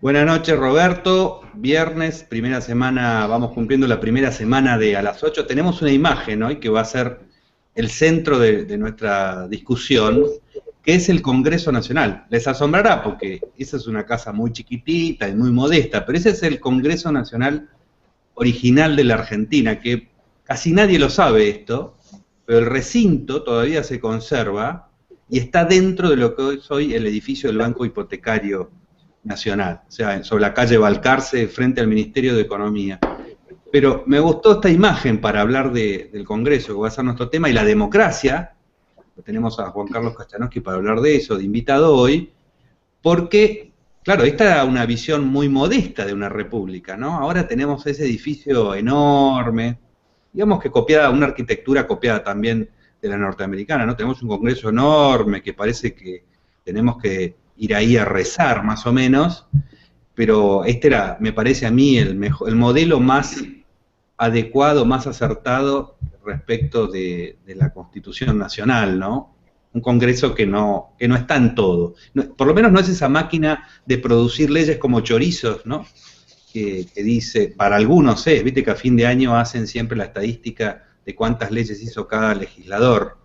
Buenas noches, Roberto. Viernes, primera semana, vamos cumpliendo la primera semana de a las 8. Tenemos una imagen hoy que va a ser el centro de nuestra discusión, que es el Congreso Nacional. Les asombrará porque esa es una casa muy chiquitita y muy modesta, pero ese es el Congreso Nacional original de la Argentina, que casi nadie lo sabe esto, pero el recinto todavía se conserva y está dentro de lo que es hoy el edificio del Banco Hipotecario Nacional, o sea, sobre la calle Balcarce, frente al Ministerio de Economía. Pero me gustó esta imagen para hablar del Congreso, que va a ser nuestro tema, y la democracia. Tenemos a Juan Carlos Kachanowski para hablar de eso, de invitado hoy, porque, claro, esta era una visión muy modesta de una república, ¿no? Ahora tenemos ese edificio enorme, digamos que copiada, una arquitectura copiada también de la norteamericana, ¿no? Tenemos un Congreso enorme que parece que tenemos que ir ahí a rezar, más o menos, pero este era, me parece a mí, el modelo más adecuado, más acertado respecto de la Constitución Nacional, ¿no? Un Congreso que no está en todo. No, por lo menos no es esa máquina de producir leyes como chorizos, ¿no? Que dice, para algunos es, viste que a fin de año hacen siempre la estadística de cuántas leyes hizo cada legislador.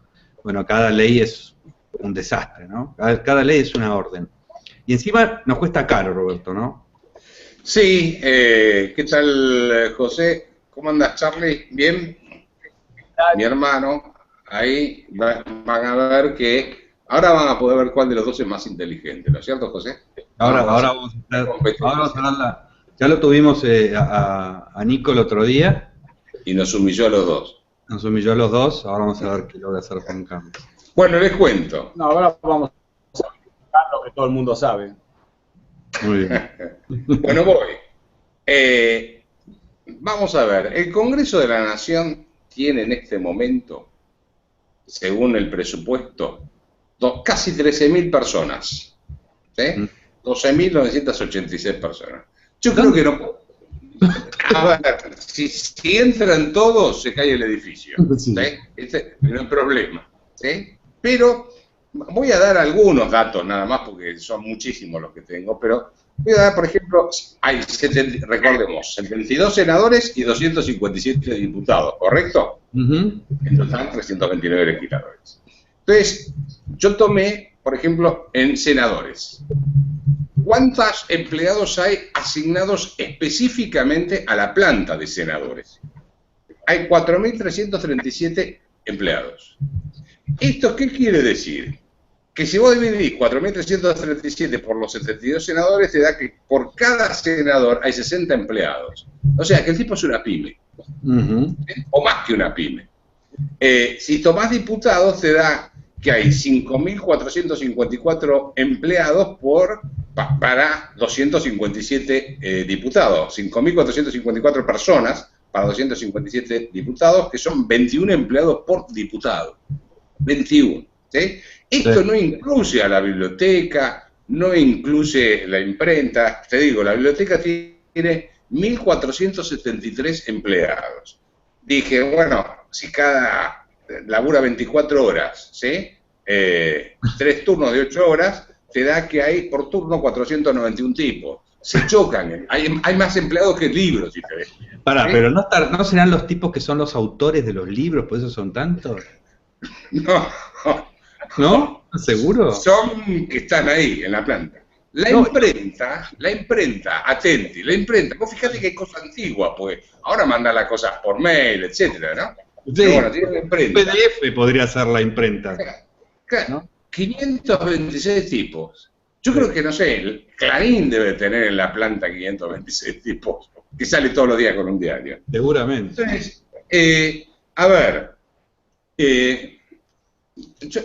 Bueno, cada ley es un desastre, ¿no? Cada ley es una orden. Y encima nos cuesta caro, Roberto, ¿no? Sí, ¿qué tal, José? ¿Cómo andas, Charlie? ¿Bien? Mi hermano, ahí van a ver que ahora van a poder ver cuál de los dos es más inteligente, ¿no es cierto, José? Ahora vamos a hablar, ya lo tuvimos a Nico el otro día. Y nos humilló a los dos. Nos humilló a los dos, ahora vamos a ver qué logra hacer Juan Carlos. Bueno, les cuento. No, ahora vamos a explicar lo que todo el mundo sabe. Muy bien. Bueno, voy. Vamos a ver, el Congreso de la Nación tiene en este momento, según el presupuesto, casi 13.000 personas. ¿Sí? 12.986 personas. Yo creo que no. A ver, si entran todos, se cae el edificio. ¿Sí? Este no hay problema. ¿Sí? Pero voy a dar algunos datos nada más, porque son muchísimos los que tengo, pero voy a dar, por ejemplo, hay, recordemos, 72 senadores y 257 diputados, ¿correcto? En total, 329 legisladores. Entonces, yo tomé, por ejemplo, en senadores. ¿Cuántos empleados hay asignados específicamente a la planta de senadores? Hay 4.337 empleados. ¿Esto qué quiere decir? Que si vos dividís 4.337 por los 72 senadores, te da que por cada senador hay 60 empleados. O sea, que el tipo es una pyme. O más que una pyme. Si tomás diputados, te da que hay 5.454 empleados para 257 diputados. 5.454 personas para 257 diputados, que son 21 empleados por diputado. 21. ¿Sí? Esto no incluye a la biblioteca, no incluye la imprenta. Te digo, la biblioteca tiene 1.473 empleados. Dije, bueno, si cada labura 24 horas, ¿sí? 3 turnos de 8 horas, te da que hay por turno 491 tipos. Se chocan, hay más empleados que libros. Si te ves. Pará, ¿sí? Pero ¿no serán los tipos que son los autores de los libros, por eso son tantos? No. ¿No? ¿Seguro? Son que están ahí, en la planta. La imprenta, atenti, la imprenta, vos fíjate que hay cosas antiguas, pues, ahora manda las cosas por mail, etcétera, ¿no? Sí, pero bueno, tiene la imprenta. PDF podría ser la imprenta. Claro, ¿no? 526 tipos. Yo creo que, no sé, el Clarín debe tener en la planta 526 tipos, que sale todos los días con un diario. Seguramente. Entonces, a ver,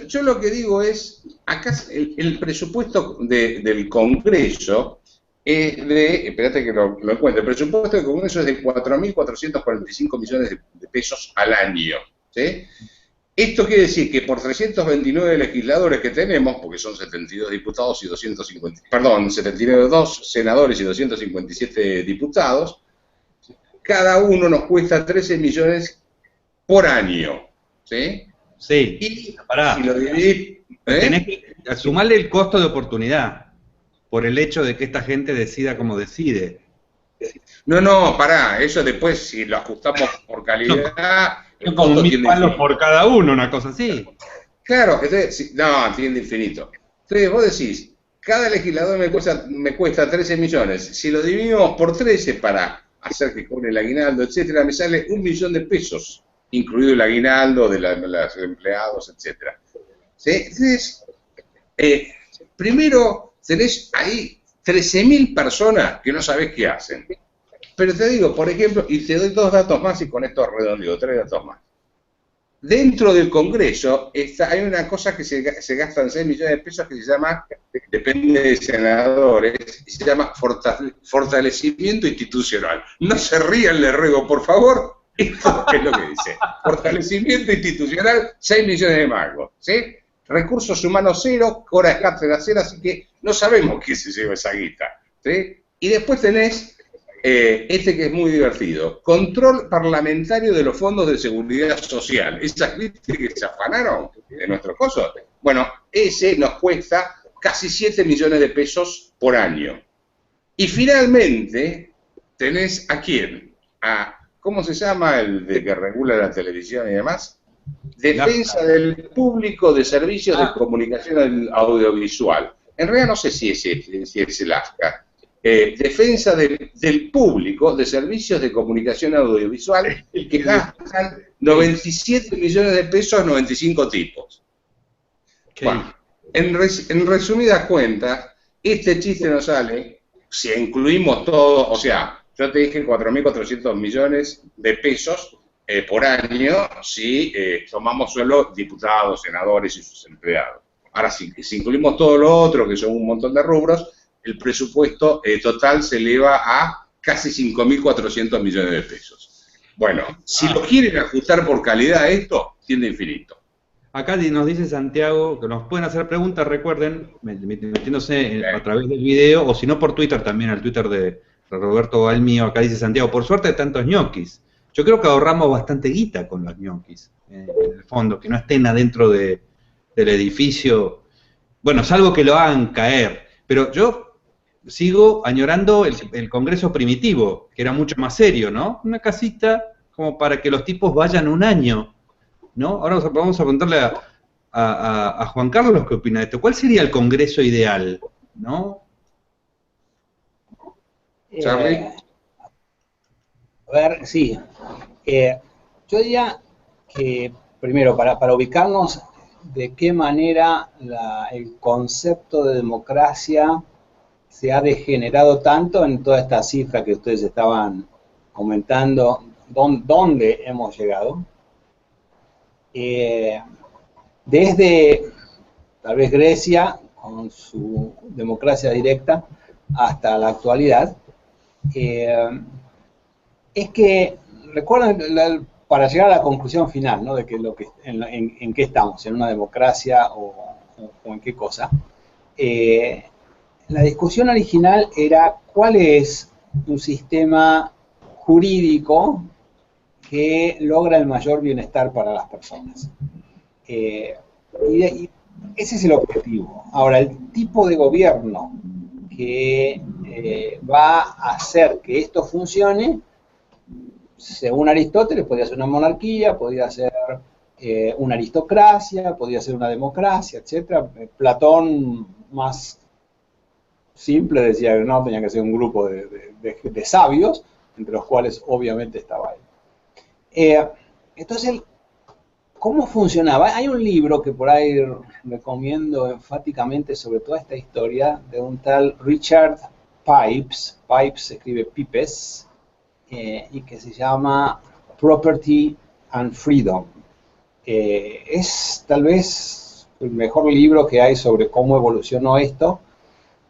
yo lo que digo es, acá el presupuesto del Congreso es de, espérate que lo encuentre, el presupuesto del Congreso es de 4.445 millones de pesos al año. ¿Sí? Esto quiere decir que por 329 legisladores que tenemos, porque son 72 diputados y 72 senadores y 257 diputados, cada uno nos cuesta 13 millones por año. ¿Sí? Sí, y pará. Si lo dividís, tenés que sumarle el costo de oportunidad. por el hecho de que esta gente decida como decide. No, pará, eso después, si lo ajustamos por calidad, Son como 1000 palos por cada uno, una cosa así. Claro, entonces, no, tiende infinito. Entonces vos decís, cada legislador me cuesta 13 millones. Si lo dividimos por 13 para hacer que cobre el aguinaldo, etcétera, me sale 1 millón de pesos, incluido el aguinaldo de los empleados, etcétera. ¿Sí? Entonces, primero tenés ahí 13.000 personas que no sabés qué hacen. Pero te digo, por ejemplo, y te doy 2 datos más y con esto redondeo, 3 datos más. Dentro del Congreso hay una cosa que se gastan 6 millones de pesos que se llama, depende de senadores, y se llama fortalecimiento institucional. No se rían, les ruego, por favor, esto es lo que dice. Fortalecimiento institucional, 6 millones de mangos, ¿sí? Recursos humanos 0, horas de cátedra 0, así que no sabemos qué se lleva esa guita, ¿sí? Y después tenés este que es muy divertido, control parlamentario de los fondos de seguridad social. Esas ¿viste que se afanaron de nuestro coso? Bueno, ese nos cuesta casi 7 millones de pesos por año. Y finalmente, tenés ¿a quién? ¿Cómo se llama el de que regula la televisión y demás? Defensa del Público de Servicios de Comunicación Audiovisual. En realidad no sé si es el AFCA. Defensa del Público de Servicios de Comunicación Audiovisual, que gastan 97 millones de pesos, 95 tipos. Bueno, en resumidas cuentas, este chiste nos sale, si incluimos todo, o sea, yo te dije 4.400 millones de pesos por año si tomamos solo diputados, senadores y sus empleados. Ahora, si incluimos todo lo otro, que son un montón de rubros, el presupuesto total se eleva a casi 5.400 millones de pesos. Bueno, si lo quieren ajustar por calidad esto, tiende infinito. Acá nos dice Santiago que nos pueden hacer preguntas, recuerden, metiéndose a través del video, o si no por Twitter también, al Twitter de Roberto Balmío. Acá dice Santiago, por suerte de tantos ñoquis. Yo creo que ahorramos bastante guita con los ñoquis, en el fondo, que no estén adentro del edificio. Bueno, salvo que lo hagan caer. Pero yo sigo añorando el Congreso primitivo, que era mucho más serio, ¿no? Una casita como para que los tipos vayan un año, ¿no? Ahora vamos a preguntarle a Juan Carlos qué opina de esto. ¿Cuál sería el Congreso ideal, no? Charlie. A ver, sí. Yo diría que, primero, para ubicarnos, de qué manera el concepto de democracia se ha degenerado tanto en toda esta cifra que ustedes estaban comentando, dónde hemos llegado. Desde, tal vez, Grecia, con su democracia directa, hasta la actualidad. Es que, recuerden, para llegar a la conclusión final, ¿no? De que en qué estamos, en una democracia o en qué cosa. La discusión original era cuál es un sistema jurídico que logra el mayor bienestar para las personas. Y ese es el objetivo. Ahora, el tipo de gobierno que va a hacer que esto funcione, según Aristóteles, podría ser una monarquía, podría ser una aristocracia, podría ser una democracia, etc. Platón, más simple, decía que no, tenía que ser un grupo de sabios, entre los cuales obviamente estaba él. Entonces, ¿cómo funcionaba? Hay un libro que por ahí recomiendo enfáticamente sobre toda esta historia, de un tal Richard Pipes se escribe Pipes, y que se llama Property and Freedom. Es tal vez el mejor libro que hay sobre cómo evolucionó esto,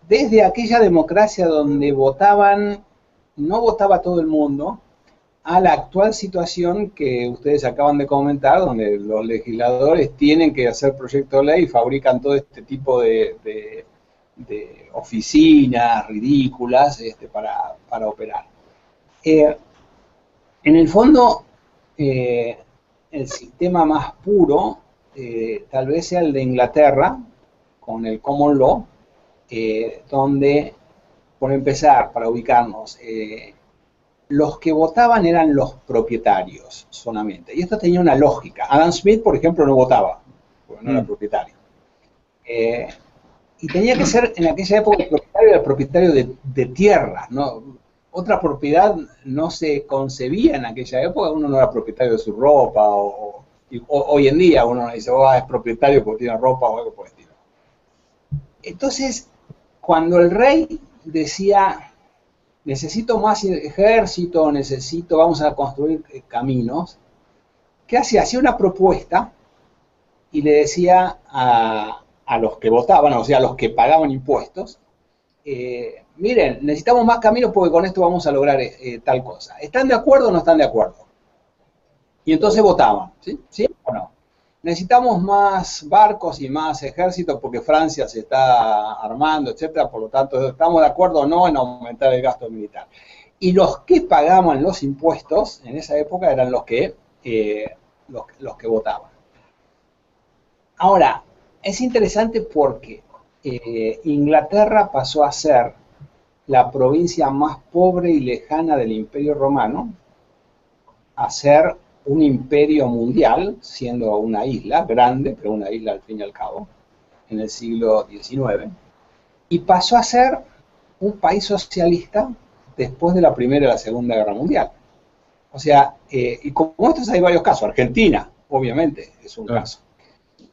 desde aquella democracia donde no votaba todo el mundo, a la actual situación que ustedes acaban de comentar, donde los legisladores tienen que hacer proyectos de ley y fabrican todo este tipo de oficinas ridículas para operar. En el fondo, el sistema más puro tal vez sea el de Inglaterra, con el Common Law, donde, por empezar, para ubicarnos, los que votaban eran los propietarios solamente. Y esto tenía una lógica. Adam Smith, por ejemplo, no votaba, porque no era propietario. Y tenía que ser, en aquella época, el propietario era el propietario de tierra, ¿no? Otra propiedad no se concebía en aquella época, uno no era propietario de su ropa, o hoy en día uno dice, es propietario porque tiene ropa o algo por el estilo. Entonces, cuando el rey decía, necesito más ejército, vamos a construir caminos, ¿qué hacía? Hacía una propuesta y le decía a los que votaban, o sea, a los que pagaban impuestos, miren, necesitamos más caminos porque con esto vamos a lograr tal cosa. ¿Están de acuerdo o no están de acuerdo? Y entonces votaban, ¿sí? ¿Sí o no? Necesitamos más barcos y más ejércitos porque Francia se está armando, etcétera, por lo tanto, ¿estamos de acuerdo o no en aumentar el gasto militar? Y los que pagaban los impuestos en esa época eran los que votaban. Ahora, es interesante porque Inglaterra pasó a ser la provincia más pobre y lejana del Imperio Romano a ser un imperio mundial, siendo una isla grande, pero una isla al fin y al cabo, en el siglo XIX, y pasó a ser un país socialista después de la Primera y la Segunda Guerra Mundial. O sea, y como estos hay varios casos, Argentina, obviamente, es un caso.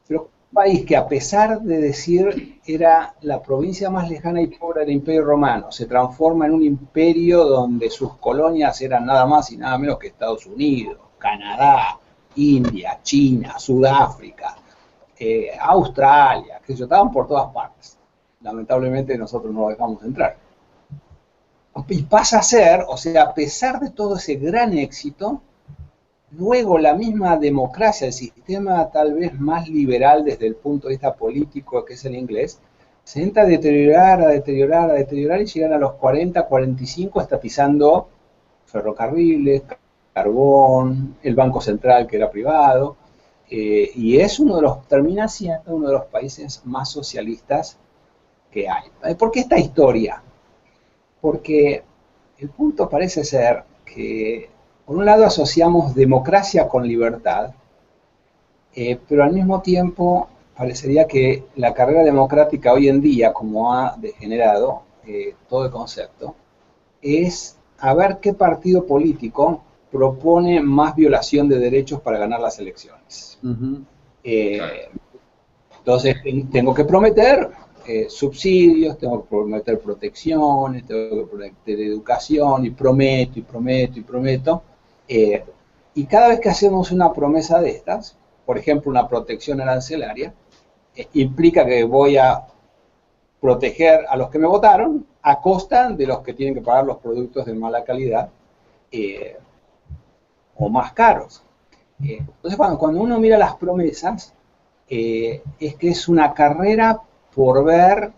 Pero un país que a pesar de decir era la provincia más lejana y pobre del Imperio Romano, se transforma en un imperio donde sus colonias eran nada más y nada menos que Estados Unidos, Canadá, India, China, Sudáfrica, Australia, que estaban por todas partes. Lamentablemente nosotros no lo dejamos entrar. Y pasa a ser, o sea, a pesar de todo ese gran éxito, luego la misma democracia, el sistema tal vez más liberal desde el punto de vista político que es el inglés, se entra a deteriorar, y llegan a los 40, 45 estatizando ferrocarriles, carbón, el Banco Central que era privado, y es termina siendo uno de los países más socialistas que hay. ¿Por qué esta historia? Porque el punto parece ser que, por un lado, asociamos democracia con libertad, pero al mismo tiempo parecería que la carrera democrática hoy en día, como ha degenerado todo el concepto, es a ver qué partido político propone más violación de derechos para ganar las elecciones. Entonces, tengo que prometer subsidios, tengo que prometer protecciones, tengo que prometer educación, y prometo. Y cada vez que hacemos una promesa de estas, por ejemplo, una protección arancelaria, implica que voy a proteger a los que me votaron a costa de los que tienen que pagar los productos de mala calidad o más caros. Entonces, cuando uno mira las promesas, es que es una carrera por ver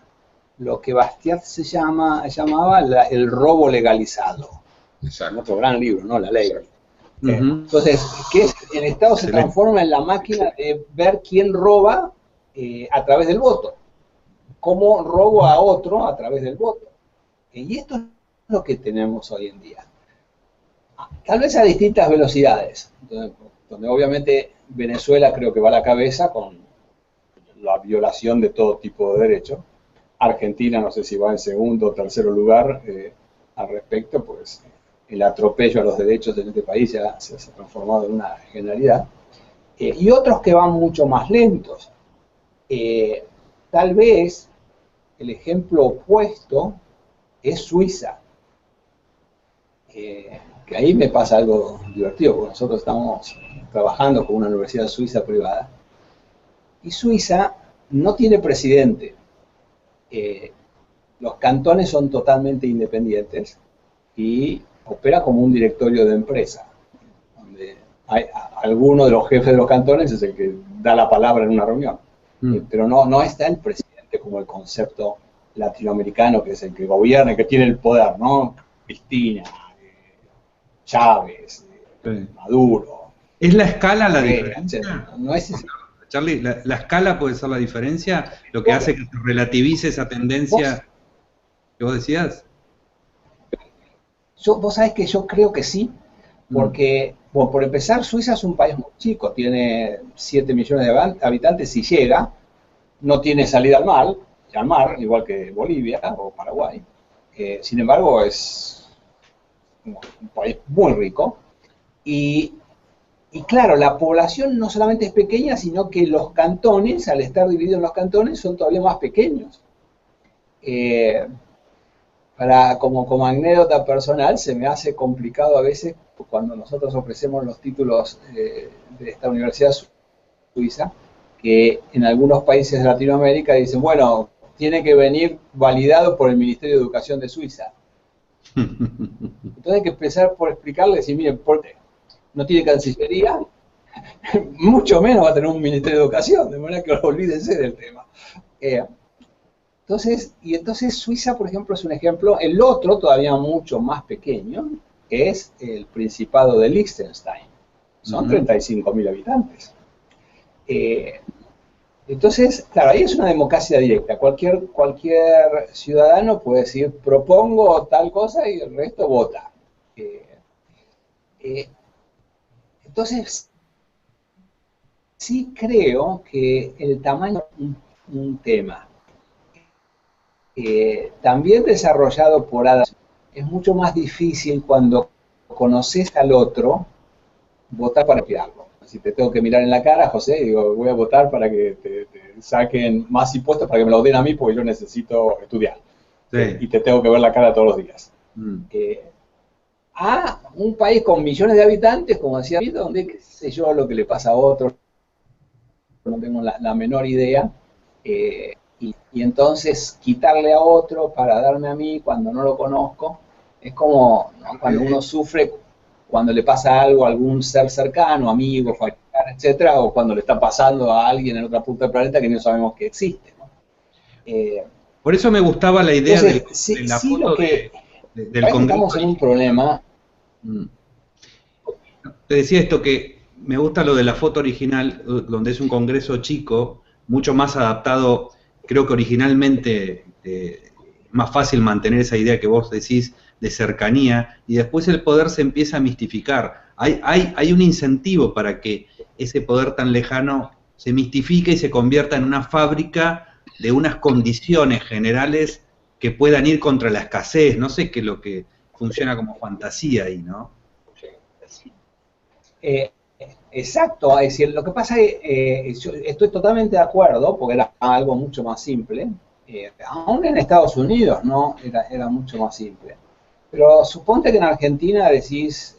lo que Bastiat llamaba el robo legalizado. Exacto. Otro gran libro, ¿no? La ley. Entonces, el Estado se transforma en la máquina de ver quién roba a través del voto. Cómo robo a otro a través del voto. Y esto es lo que tenemos hoy en día. Tal vez a distintas velocidades, donde obviamente Venezuela creo que va a la cabeza con la violación de todo tipo de derechos. Argentina no sé si va en segundo o tercero lugar al respecto, pues el atropello a los derechos de este país ya se ha transformado en una generalidad. Y otros que van mucho más lentos. Tal vez el ejemplo opuesto es Suiza. Que ahí me pasa algo divertido, porque nosotros estamos trabajando con una universidad suiza privada. Y Suiza no tiene presidente. Los cantones son totalmente independientes y opera como un directorio de empresa, donde alguno de los jefes de los cantones es el que da la palabra en una reunión. Pero no está el presidente como el concepto latinoamericano, que es el que gobierna, que tiene el poder, ¿no? Cristina, Chávez, Maduro. ¿Es la escala la diferencia? No es ese. Charlie, la escala puede ser la diferencia, lo que hace que se relativice esa tendencia que vos decías. Vos sabés que yo creo que sí, porque, bueno, por empezar, Suiza es un país muy chico, tiene 7 millones de habitantes y llega, no tiene salida al mar, igual que Bolivia o Paraguay. Sin embargo, es un país muy rico. Y claro, la población no solamente es pequeña, sino que los cantones, al estar divididos en los cantones, son todavía más pequeños. Como anécdota personal, se me hace complicado a veces cuando nosotros ofrecemos los títulos de esta universidad suiza, que en algunos países de Latinoamérica dicen, bueno, tiene que venir validado por el Ministerio de Educación de Suiza. Entonces hay que empezar por explicarles, y miren, no tiene Cancillería, mucho menos va a tener un Ministerio de Educación, de manera que olvídense del tema. Entonces Suiza, por ejemplo, es un ejemplo. El otro, todavía mucho más pequeño, es el Principado de Liechtenstein. Son 35.000 habitantes. Entonces, claro, ahí es una democracia directa. Cualquier ciudadano puede decir, propongo tal cosa y el resto vota. Entonces, sí creo que el tamaño es un tema. También desarrollado por Adam, es mucho más difícil cuando conoces al otro votar para apoyarlo. Si te tengo que mirar en la cara, José, digo, voy a votar para que te saquen más impuestos para que me lo den a mí porque yo necesito estudiar. Sí. Y te tengo que ver la cara todos los días. A un país con millones de habitantes, como decía, donde qué sé yo lo que le pasa a otro, no tengo la menor idea. Y entonces quitarle a otro para darme a mí cuando no lo conozco, es como, ¿no?, cuando uno sufre cuando le pasa algo a algún ser cercano, amigo, familiar, etcétera, o cuando le está pasando a alguien en otra punta del planeta que no sabemos que existe, ¿no? Por eso me gustaba la idea entonces, de la foto del Congreso. Estamos en un problema. Te decía esto, que me gusta lo de la foto original, donde es un Congreso chico, mucho más adaptado. Creo que originalmente más fácil mantener esa idea que vos decís de cercanía, y después el poder se empieza a mistificar. Hay un incentivo para que ese poder tan lejano se mistifique y se convierta en una fábrica de unas condiciones generales que puedan ir contra la escasez. No sé qué es lo que funciona como fantasía ahí, ¿no? Exacto, es decir, lo que pasa es que yo estoy totalmente de acuerdo, porque era algo mucho más simple, aún en Estados Unidos, ¿no? Era mucho más simple. Pero suponte que en Argentina decís,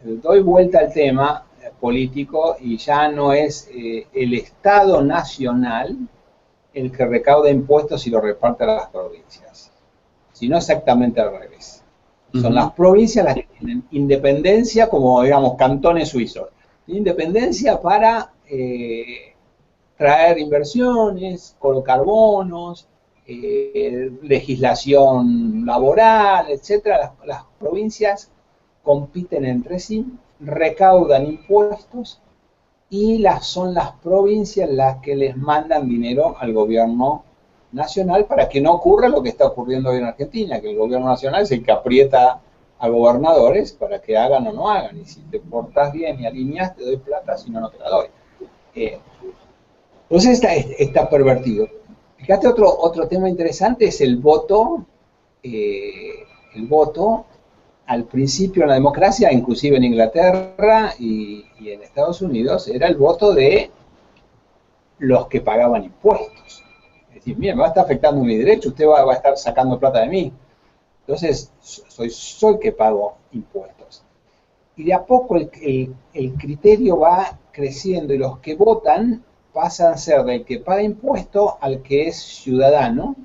doy vuelta al tema político y ya no es el Estado nacional el que recauda impuestos y lo reparte a las provincias, sino exactamente al revés. Son las provincias las que tienen independencia, como digamos cantones suizos, independencia para traer inversiones, colocar bonos, legislación laboral, etcétera. Las provincias compiten entre sí, recaudan impuestos y son las provincias las que les mandan dinero al gobierno nacional para que no ocurra lo que está ocurriendo hoy en Argentina, que el gobierno nacional es el que aprieta a gobernadores para que hagan o no hagan, y si te portás bien y alineás te doy plata, si no, no te la doy. Entonces está pervertido. Fíjate, otro tema interesante es el voto. El voto al principio en la democracia, inclusive en Inglaterra y en Estados Unidos, era el voto de los que pagaban impuestos. Es decir, mira, me va a estar afectando mi derecho, usted va a estar sacando plata de mí. Entonces, soy que pago impuestos. Y de a poco el criterio va creciendo y los que votan pasan a ser del que paga impuestos al que es ciudadano.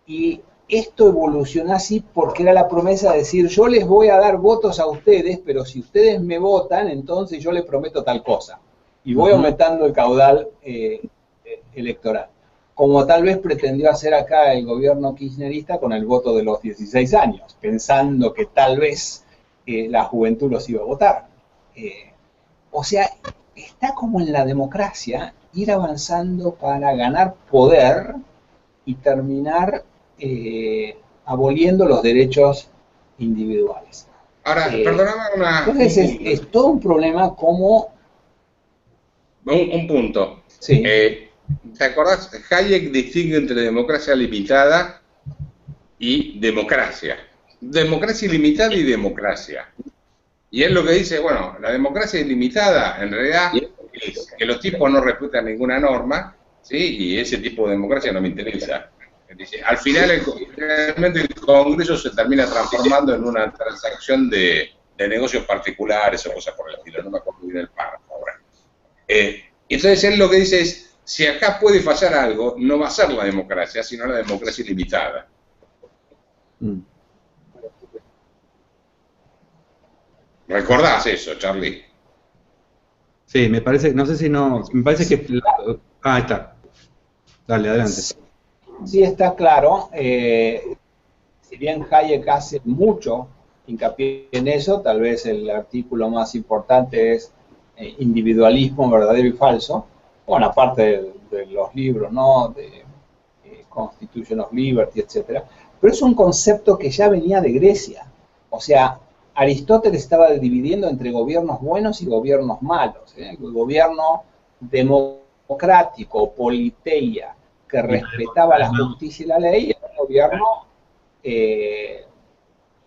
Y esto evolucionó así porque era la promesa de decir, yo les voy a dar votos a ustedes, pero si ustedes me votan, entonces yo les prometo tal cosa. Y voy aumentando el caudal electoral. Como tal vez pretendió hacer acá el gobierno kirchnerista con el voto de los 16 años, pensando que tal vez la juventud los iba a votar. O sea, está como en la democracia, ir avanzando para ganar poder y terminar aboliendo los derechos individuales. Ahora, perdóname Entonces es todo un problema como... un punto. Sí. ¿Te acordás? Hayek distingue entre democracia limitada y democracia. Democracia ilimitada y democracia. Y él lo que dice, bueno, la democracia ilimitada en realidad es que los tipos no respetan ninguna norma, ¿sí? Y ese tipo de democracia no me interesa. Dice, al final realmente el Congreso se termina transformando en una transacción de negocios particulares o cosas por el estilo, no me acuerdo bien el párrafo ahora. Entonces él lo que dice es, si acá puede fallar algo, no va a ser la democracia, sino la democracia ilimitada. ¿Recordás eso, Charlie? Sí, me parece, no sé si no, me parece que... ahí está. Dale, adelante. Sí, está claro. Si bien Hayek hace mucho hincapié en eso, tal vez el artículo más importante es individualismo verdadero y falso. Bueno, aparte de los libros, ¿no? De Constitution of Liberty, etcétera. Pero es un concepto que ya venía de Grecia. O sea, Aristóteles estaba dividiendo entre gobiernos buenos y gobiernos malos. El gobierno democrático, politeia, que respetaba la justicia y la ley, era un gobierno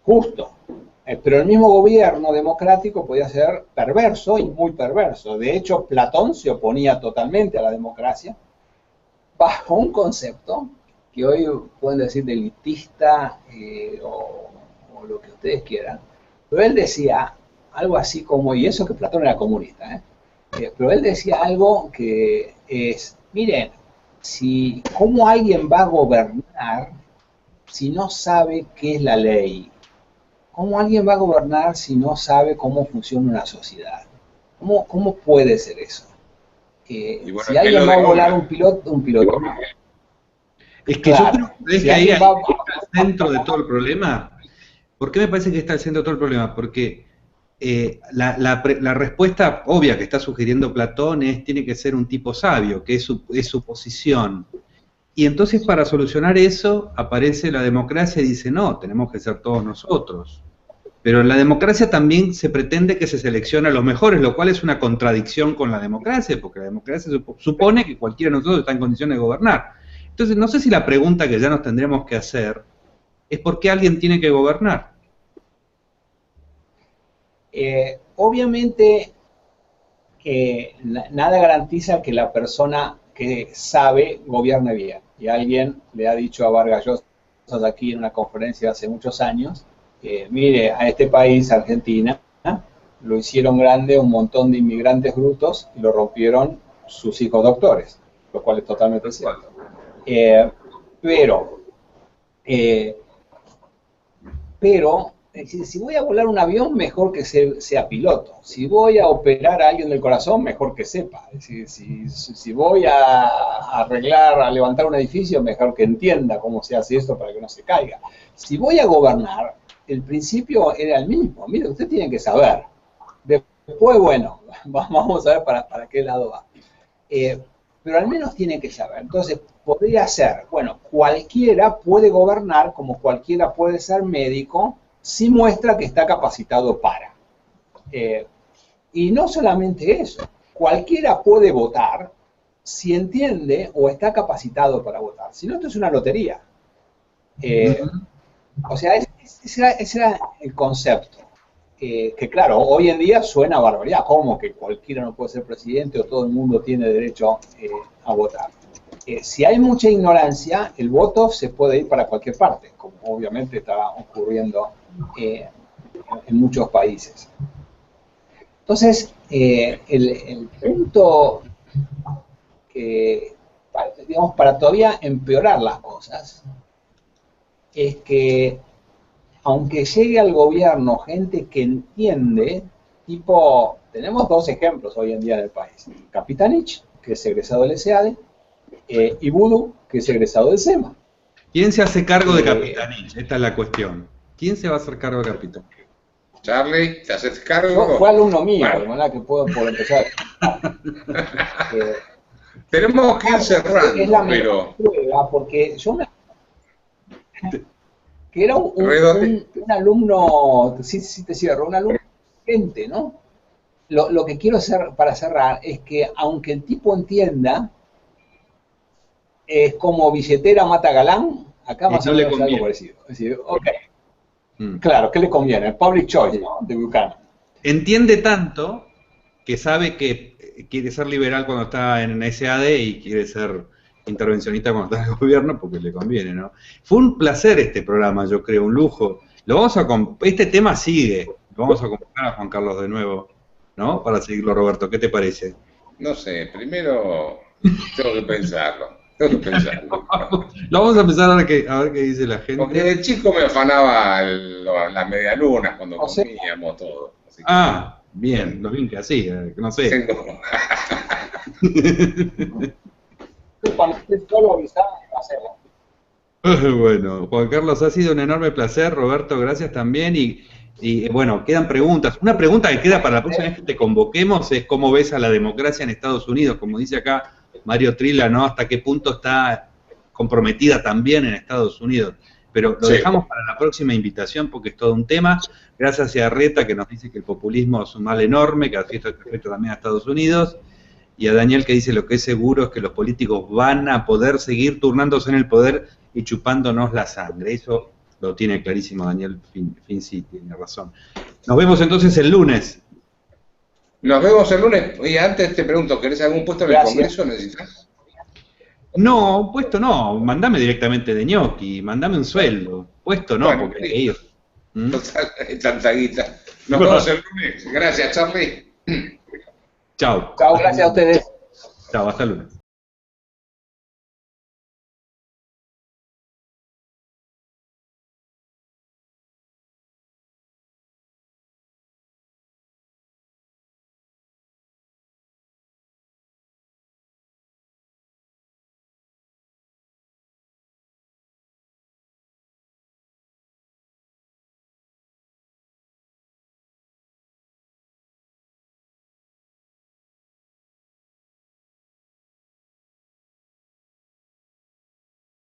justo. Pero el mismo gobierno democrático podía ser perverso y muy perverso. De hecho, Platón se oponía totalmente a la democracia bajo un concepto que hoy pueden decir elitista o lo que ustedes quieran. Pero él decía algo así como, y eso que Platón era comunista, pero él decía algo que es, miren, ¿cómo alguien va a gobernar si no sabe qué es la ley? ¿Cómo alguien va a gobernar si no sabe cómo funciona una sociedad? ¿Cómo puede ser eso? Bueno, si alguien va a volar un piloto no. Es que claro, yo creo que ahí está el centro de todo el problema. ¿Por qué me parece que está el centro de todo el problema? Porque la respuesta obvia que está sugiriendo Platón tiene que ser un tipo sabio, que es su posición. Y entonces para solucionar eso aparece la democracia y dice, no, tenemos que ser todos nosotros. Pero en la democracia también se pretende que se seleccione a los mejores, lo cual es una contradicción con la democracia, porque la democracia supone que cualquiera de nosotros está en condiciones de gobernar. Entonces no sé si la pregunta que ya nos tendremos que hacer es por qué alguien tiene que gobernar. Obviamente nada garantiza que la persona que sabe gobierne bien. Y alguien le ha dicho a Vargas Llosa aquí en una conferencia hace muchos años, mire, a este país, Argentina, lo hicieron grande un montón de inmigrantes brutos y lo rompieron sus hijos doctores, lo cual es totalmente cierto. Pero si voy a volar un avión, mejor que sea piloto. Si voy a operar a alguien del corazón, mejor que sepa. Si voy a levantar un edificio, mejor que entienda cómo se hace esto para que no se caiga. Si voy a gobernar, el principio era el mismo. Mire, usted tiene que saber. Después, bueno, vamos a ver para qué lado va. Pero al menos tiene que saber. Entonces, podría ser, bueno, cualquiera puede gobernar, como cualquiera puede ser médico, si muestra que está capacitado para. Y no solamente eso, cualquiera puede votar si entiende o está capacitado para votar. Si no, esto es una lotería. O sea, ese era el concepto. Que claro, hoy en día suena barbaridad, como que cualquiera no puede ser presidente o todo el mundo tiene derecho a votar. Si hay mucha ignorancia, el voto se puede ir para cualquier parte, como obviamente está ocurriendo en muchos países. Entonces, el punto que, digamos, para todavía empeorar las cosas, es que aunque llegue al gobierno gente que entiende, tenemos dos ejemplos hoy en día en el país. Capitanich, que es egresado del SEADE, y Vudú, que es egresado del SEMA. ¿Quién se hace cargo de Capitanich? Esta es la cuestión. ¿Quién se va a hacer cargo de Capitanich? Charlie, ¿te haces cargo? Fue alumno mío, bueno, que puedo por empezar. Tenemos que ir cerrando, es la pero... prueba, porque yo que era un alumno, sí te cierro, un alumno gente, ¿no? Lo que quiero hacer para cerrar es que aunque el tipo entienda, es como billetera mata galán, acá más o menos es algo parecido. Es decir, ok, claro, ¿qué le conviene? El public choice, ¿no? De Buchanan. Entiende tanto que sabe que quiere ser liberal cuando está en SAD y quiere ser intervencionista cuando está en el gobierno porque le conviene, ¿no? Fue un placer este programa, yo creo, un lujo. Este tema sigue, lo vamos a convocar a Juan Carlos de nuevo, ¿no? Para seguirlo, Roberto, ¿qué te parece? No sé, primero tengo que pensarlo. Lo vamos a empezar a ver qué dice la gente. Porque de chico me afanaba las medialunas cuando comíamos todo. Así que, bien, lo bien que hacía, no sé. Cuando estés solo avisá, hacerlo. Bueno, Juan Carlos, ha sido un enorme placer. Roberto, gracias también. Y bueno, quedan preguntas. Una pregunta que queda para la próxima vez que te convoquemos es cómo ves a la democracia en Estados Unidos, como dice acá Mario Trilla, ¿no? ¿Hasta qué punto está comprometida también en Estados Unidos? Pero lo dejamos para la próxima invitación porque es todo un tema. Gracias a Arreta, que nos dice que el populismo es un mal enorme, que afecta también a Estados Unidos. Y a Daniel, que dice lo que es seguro es que los políticos van a poder seguir turnándose en el poder y chupándonos la sangre. Eso lo tiene clarísimo Daniel Finzi, tiene razón. Nos vemos entonces el lunes. Nos vemos el lunes. Oye, antes te pregunto, ¿querés algún puesto en el Congreso? ¿Necesitas? No, un puesto no. Mandame directamente de ñoqui, mandame un sueldo. Puesto no, bueno, porque ellos... Total, tanta guita. Nos vemos el lunes. Gracias, Charlie. Chao. Chao, gracias a ustedes. Chao, hasta el lunes.